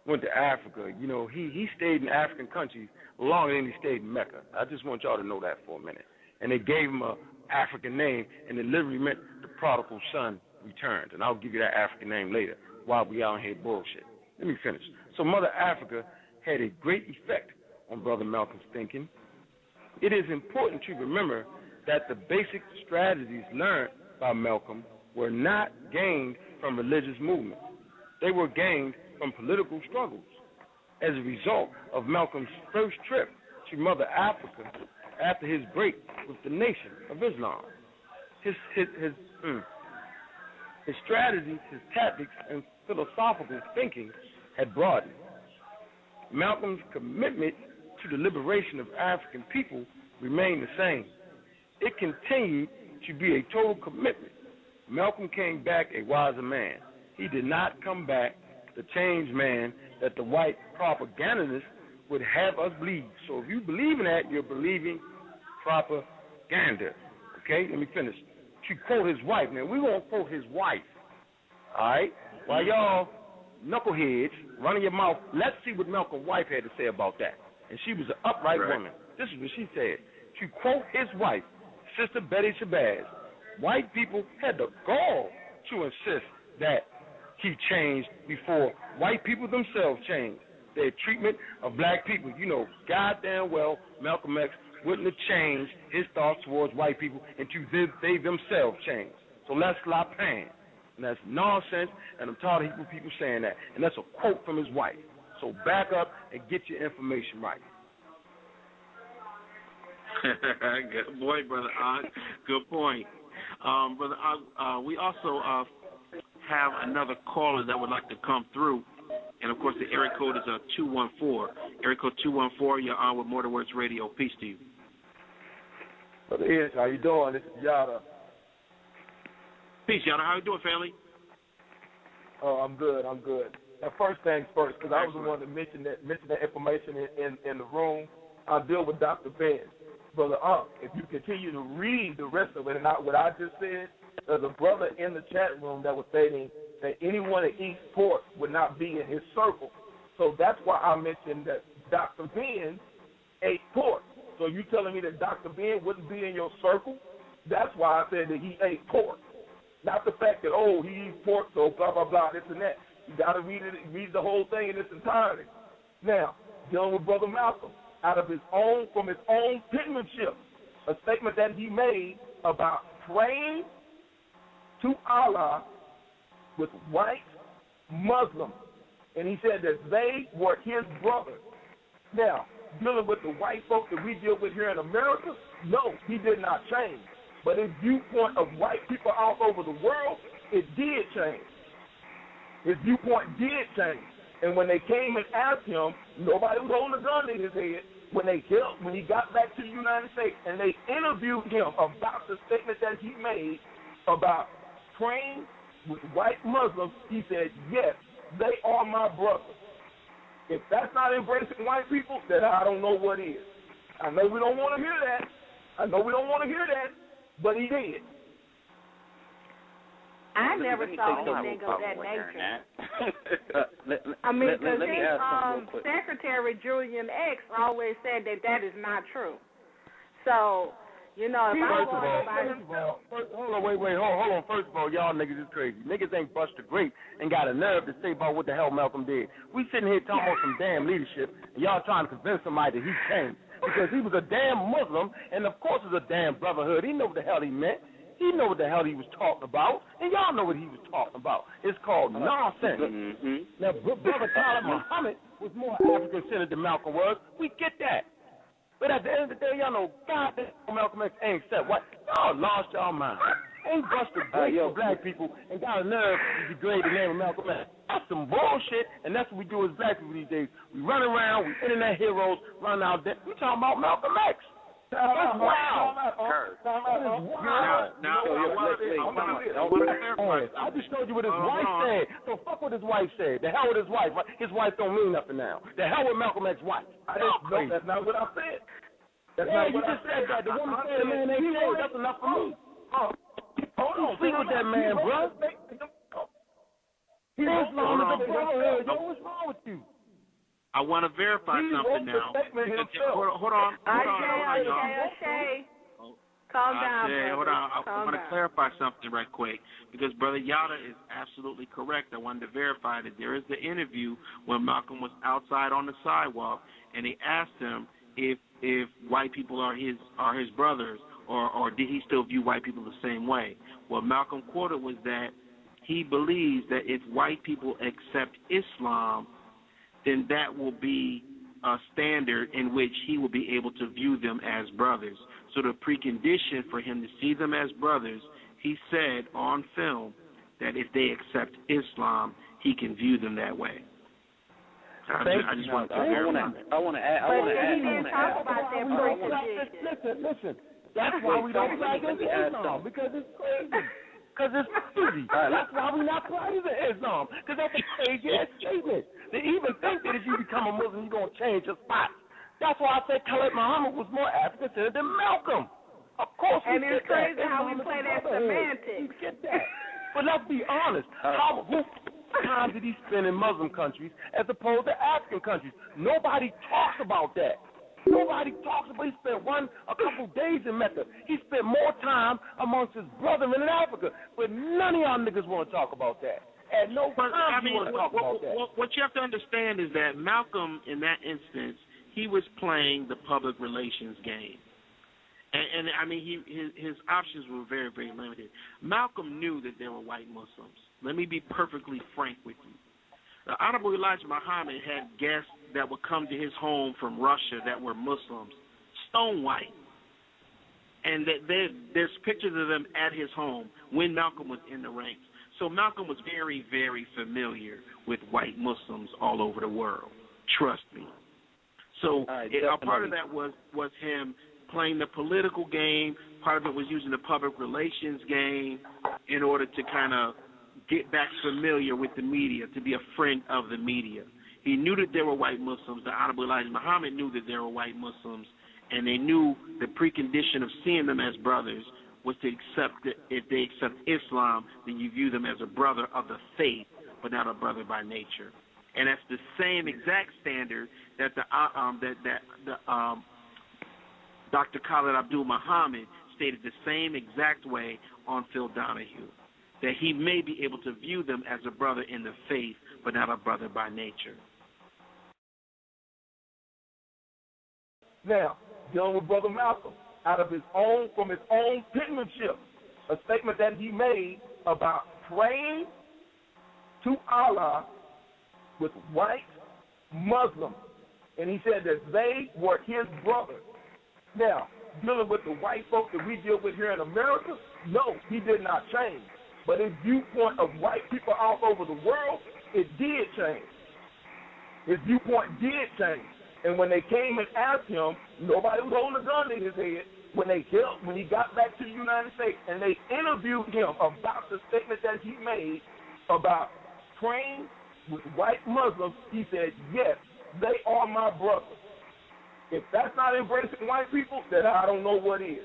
went to Africa, he stayed in African countries longer than he stayed in Mecca. I just want y'all to know that for a minute. And they gave him a African name, and it literally meant the prodigal son returned. And I'll give you that African name later while we out here bullshit. Let me finish. So Mother Africa had a great effect on Brother Malcolm's thinking. It is important to remember that the basic strategies learned by Malcolm were not gained from religious movements. They were gained from political struggles. As a result of Malcolm's first trip to Mother Africa after his break with the Nation of Islam, his strategies, his tactics, and philosophical thinking had broadened. Malcolm's commitment to the liberation of African people remained the same. It continued to be a total commitment. Malcolm came back a wiser man. He did not come back the changed man that the white propagandists would have us believe. So if you believe in that, you're believing propaganda. Okay, let me finish. To quote his wife. Now, we won't quote his wife. All right? While y'all knuckleheads running your mouth, let's see what Malcolm's wife had to say about that. And she was an upright woman. This is what she said. To quote his wife, Sister Betty Shabazz, white people had the gall to insist that he changed before white people themselves changed their treatment of black people. You know goddamn well Malcolm X wouldn't have changed his thoughts towards white people until they themselves changed. So let's stop playing. And that's nonsense, and I'm tired of people saying that. And that's a quote from his wife. So back up and get your information right. Good boy, Brother Ankh. Good point. Brother Ankh, we also have another caller that would like to come through. And, of course, the area code is 214. Area code 214, you're on with More Than Words Radio. Peace to you. Brother Ish, how you doing? This is Yahdah. Peace, Yahdah. How you doing, family? Oh, I'm good. Now, first things first, because I was the one that mentioned that information in the room. I'll deal with Dr. Ben. Brother Ankh, if you continue to read the rest of it and not what I just said, there's a brother in the chat room that was stating that anyone that eats pork would not be in his circle. So that's why I mentioned that Dr. Ben ate pork. So you telling me that Dr. Ben wouldn't be in your circle? That's why I said that he ate pork. Not the fact that, he eats pork, so blah, blah, blah, this and that. You got to read the whole thing in its entirety. Now, dealing with Brother Malcolm, from his own penmanship, a statement that he made about praying to Allah with white Muslims. And he said that they were his brothers. Now, dealing with the white folks that we deal with here in America, no, he did not change. But his viewpoint of white people all over the world, it did change. His viewpoint did change. And when they came and asked him, nobody was holding a gun in his head. When he got back to the United States and they interviewed him about the statement that he made about praying with white Muslims, he said, yes, they are my brothers. If that's not embracing white people, then I don't know what is. I know we don't want to hear that. But he did. I never saw anything of that nature. Because Secretary Julian X always said that is not true. So, if I hold on. First of all, y'all niggas is crazy. Niggas ain't bust a grape and got a nerve to say about what the hell Malcolm did. We sitting here talking about some damn leadership, and y'all trying to convince somebody that he changed. Because he was a damn Muslim, and of course it was a damn brotherhood. He knew what the hell he meant. He knew what the hell he was talking about, and y'all know what he was talking about. It's called nonsense. Mm-hmm. Now, Brother Khalid Muhammad was more African-centered than Malcolm was. We get that. But at the end of the day, y'all know goddamn Malcolm X ain't set what. Y'all lost y'all mind. Ain't busted great for black people and got a nerve to degrade the name of Malcolm X. That's some bullshit, and that's what we do as black people these days. We run around, we internet heroes, run out there. We talking about Malcolm X. That's wild. I just showed you what his wife said. So fuck what his wife said. The hell with his wife. His wife don't mean nothing now. The hell with Malcolm X's wife. No, that's not what I said. You just said that. The woman said the man ain't dead. That's enough for me. Hold on. Sleep with that man, bro. Islam is a brotherhood. What's wrong with you? I want to verify something now. Hold on, Okay. Calm down, hold on. I want to clarify something right quick because Brother Yahdah is absolutely correct. I wanted to verify that there is the interview when Malcolm was outside on the sidewalk and they asked him if white people are his brothers or did he still view white people the same way. What Malcolm quoted was that he believes that if white people accept Islam, then that will be a standard in which he will be able to view them as brothers. So the precondition for him to see them as brothers, he said on film that if they accept Islam, he can view them that way. I just want to verify. I want to add. He didn't talk about that precondition. Listen. That's why we don't practice Islam, because it's crazy. Because it's crazy. That's why we're not practicing Islam, because that's a crazy-ass statement. To even think that if you become a Muslim, you're going to change your spot. That's why I said Khalid Muhammad was more African-centered than Malcolm. Of course we and it's crazy how we play that semantics. We get that. But let's be honest. How much time did he spend in Muslim countries as opposed to African countries? Nobody talks about that. Nobody talks about. He spent a couple days in Mecca. He spent more time amongst his brethren in Africa. But none of y'all niggas want to talk about that. At no time you want to talk about that. What you have to understand is that Malcolm, in that instance, he was playing the public relations game. And I mean, his options were very, very limited. Malcolm knew that there were white Muslims. Let me be perfectly frank with you. The Honorable Elijah Muhammad had guests that would come to his home from Russia that were Muslims, stone white. And there's pictures of them at his home when Malcolm was in the ranks. So Malcolm was very, very familiar with white Muslims all over the world. Trust me. So a part of that was him playing the political game. Part of it was using the public relations game in order to kind of get back familiar with the media, to be a friend of the media. He knew that there were white Muslims. The Honorable Elijah Muhammad knew that there were white Muslims, and they knew the precondition of seeing them as brothers was to accept that if they accept Islam, then you view them as a brother of the faith, but not a brother by nature. And that's the same exact standard that Dr. Khalid Abdul Muhammad stated the same exact way on Phil Donahue, that he may be able to view them as a brother in the faith, but not a brother by nature. Now, dealing with Brother Malcolm, from his own penmanship, a statement that he made about praying to Allah with white Muslims, and he said that they were his brothers. Now, dealing with the white folks that we deal with here in America, no, he did not change. But his viewpoint of white people all over the world, it did change. His viewpoint did change. And when they came and asked him, nobody was holding a gun to his head. When he got back to the United States and they interviewed him about the statement that he made about praying with white Muslims, he said, yes, they are my brothers. If that's not embracing white people, then I don't know what is.